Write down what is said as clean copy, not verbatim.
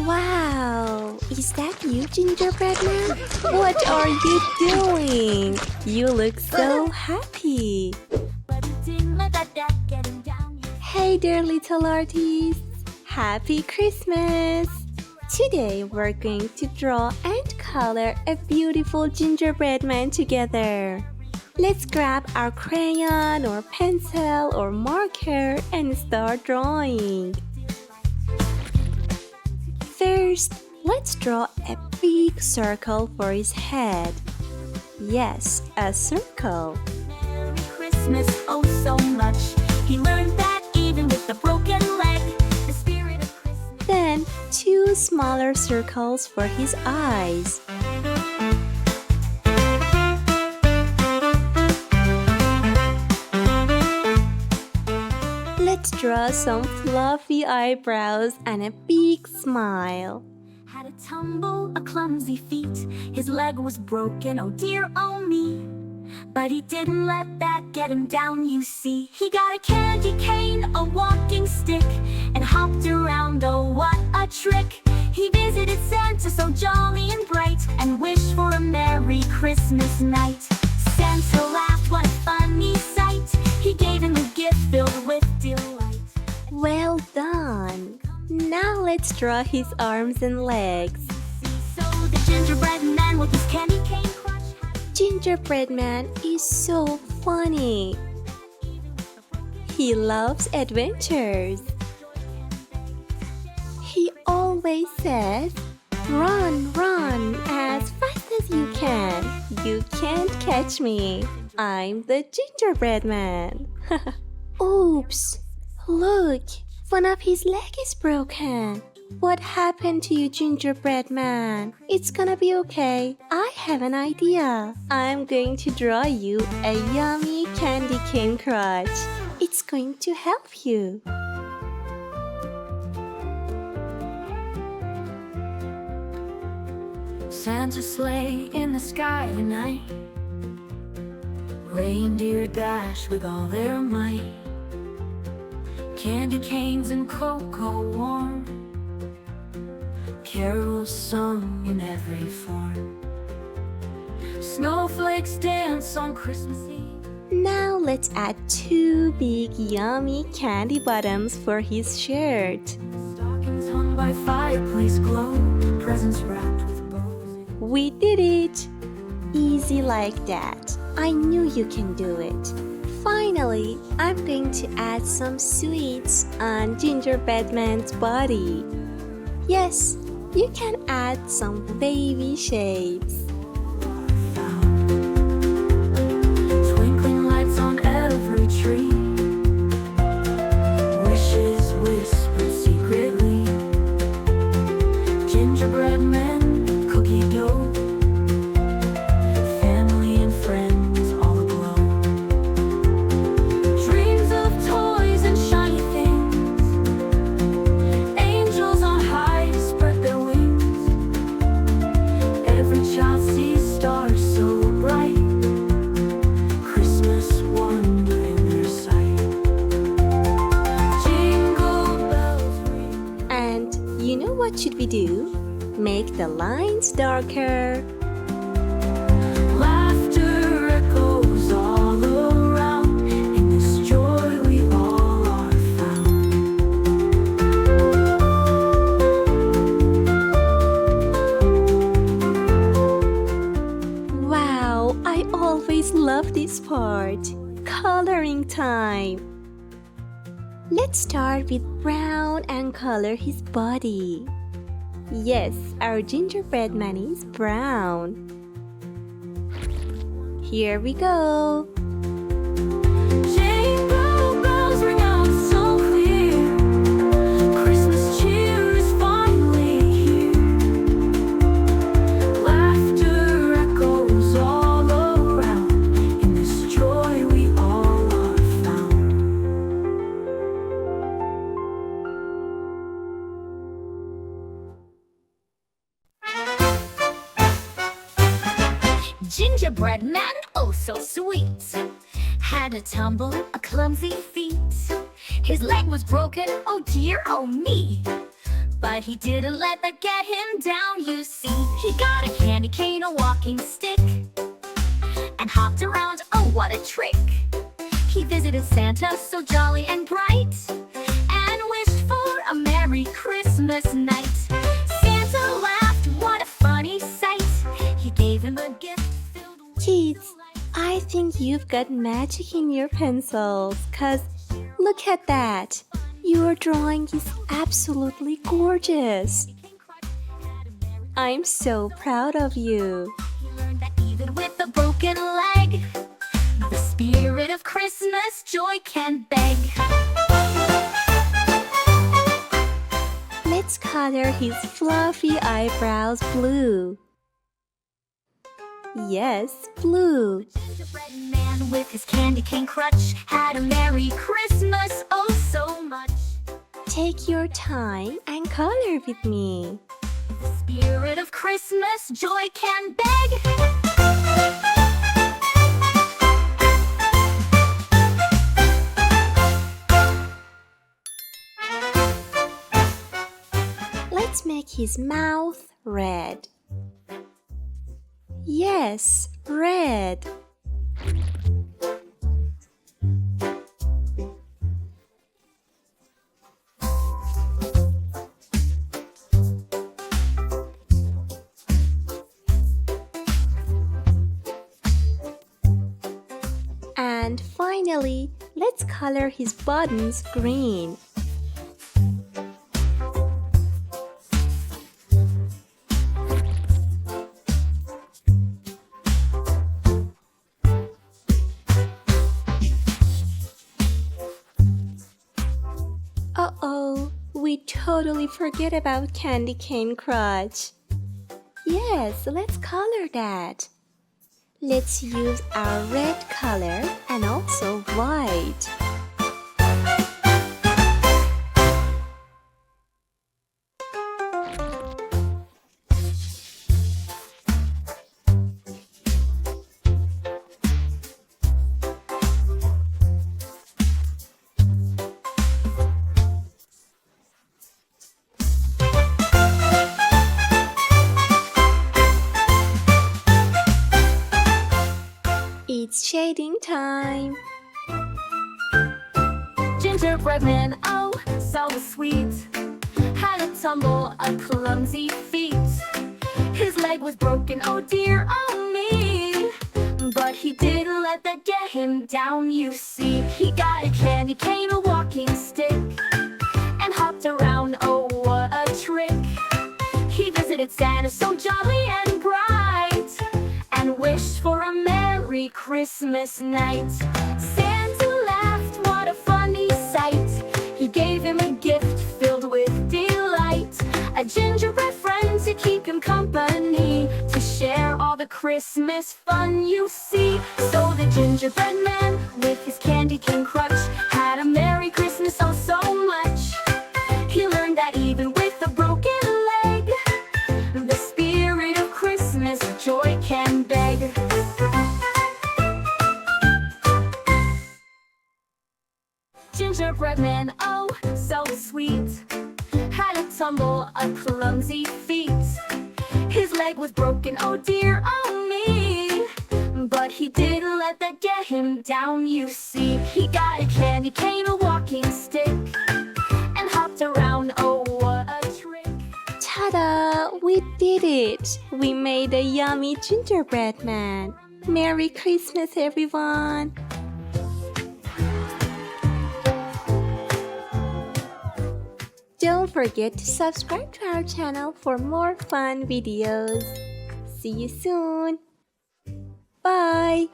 Wow, is that you, Gingerbread Man? What are you doing? You look so happy. Hey there, little artists. Happy Christmas! Today we're going to draw and color a beautiful gingerbread man together. Let's grab our crayon or pencil or marker and start drawing. First, let's draw a big circle for his head. Yes, a circle. Merry Christmas, oh so much. He learned that even with a broken leg, the spirit of Christmas. Then, two smaller circles for his eyes. Let's draw some fluffy eyebrows and a big smile. Had a tumble, a clumsy feat. His leg was broken, oh dear, oh me. But he didn't let that get him down, you see. He got a candy cane, a walking stick, and hopped around, oh what a trick. He visited Santa so jolly and bright, and wished for a Merry Christmas night. Santa laughed, what a funny sight. He gave him a gift filled with delight. Well done! Now let's draw his arms and legs. So the gingerbread man with his candy cane crush had Gingerbread Man is so funny. He loves adventures. He always says, "Run, run as fast as you can. You can't catch me. I'm the gingerbread man." Oops! Look, one of his legs is broken. What happened to you, gingerbread man? It's gonna be okay. I have an idea. I'm going to draw you a yummy candy cane crutch. It's going to help you. Santa's sleigh in the sky tonight. Reindeer dash with all their might. Candy canes and cocoa warm. Carols sung in every form. Snowflakes dance on Christmas Eve. Now let's add two big yummy candy bottoms for his shirt. Stockings hung by fireplace glow. Presents wrapped with bows. We did it! Easy like that. I knew you can do it. Finally, I'm going to add some sweets on Gingerbread Man's body. Yes, you can add some baby shapes. Twinkling lights on every tree. Wishes whispered secretly. Gingerbread men, cookie dough. Family and friends all aglow. Dreams of toys and shiny things. Angels on high spread their wings. Every child sees stars so bright. Christmas wonder in their sight. Jingle bells ring. And you know what should we do? Make the lines darker. Laughter echoes all around. In this joy we all are found. Wow, I always love this part. Coloring time. Let's start with brown and color his body. Yes, our gingerbread man is brown. Here we go. Jingle bells ring out so clear. Christmas cheer is finally here. Laughter echoes all around. In this joy we all are found. Gingerbread man, oh so sweet. Had a tumble, a clumsy feat. His leg was broken, oh dear, oh me. But he didn't let that get him down, you see. He got a candy cane, a walking stick, and hopped around, oh what a trick. He visited Santa so jolly and bright, and wished for a Merry Christmas night. Santa laughed, what a funny sight. He gave him a gift filled with Kids, I think you've got magic in your pencils, 'cause look at that. Your drawing is absolutely gorgeous. I'm so proud of you. He learned that even with a broken leg, the spirit of Christmas joy can beg. Let's color his fluffy eyebrows blue. Yes, blue. Gingerbread man with his candy cane crutch had a Merry Christmas, oh so much. Take your time and color with me. The spirit of Christmas joy can beg. Let's make his mouth red. Yes, red. And finally, let's color his buttons green. Uh-oh, we totally forget about candy cane crutch. Yes, let's color that. Let's use our red color and also white. It's shading time. Gingerbread man, oh so sweet, had a tumble, a clumsy feat. His leg was broken, oh dear, oh me. But he didn't let that get him down, you see. He got a candy cane, a walking stick, and hopped around, oh what a trick. He visited Santa so jolly and bright, and wished for a Merry Christmas night. Santa laughed, what a funny sight. He gave him a gift filled with delight, a gingerbread friend to keep him company, to share all the Christmas fun, you see. So the gingerbread man with his candy cane crutch had a Merry Christmas, oh so much. He learned that even with a broken leg, the spirit of Christmas joy can beg. Gingerbread man, oh so sweet, had a tumble, a clumsy feat. His leg was broken, oh dear, oh me. But he didn't let that get him down, you see. He got a candy cane, a walking stick, and hopped around, oh what a trick. Ta-da! We did it! We made a yummy gingerbread man. Merry Christmas, everyone! Don't forget to subscribe to our channel for more fun videos. See you soon! Bye!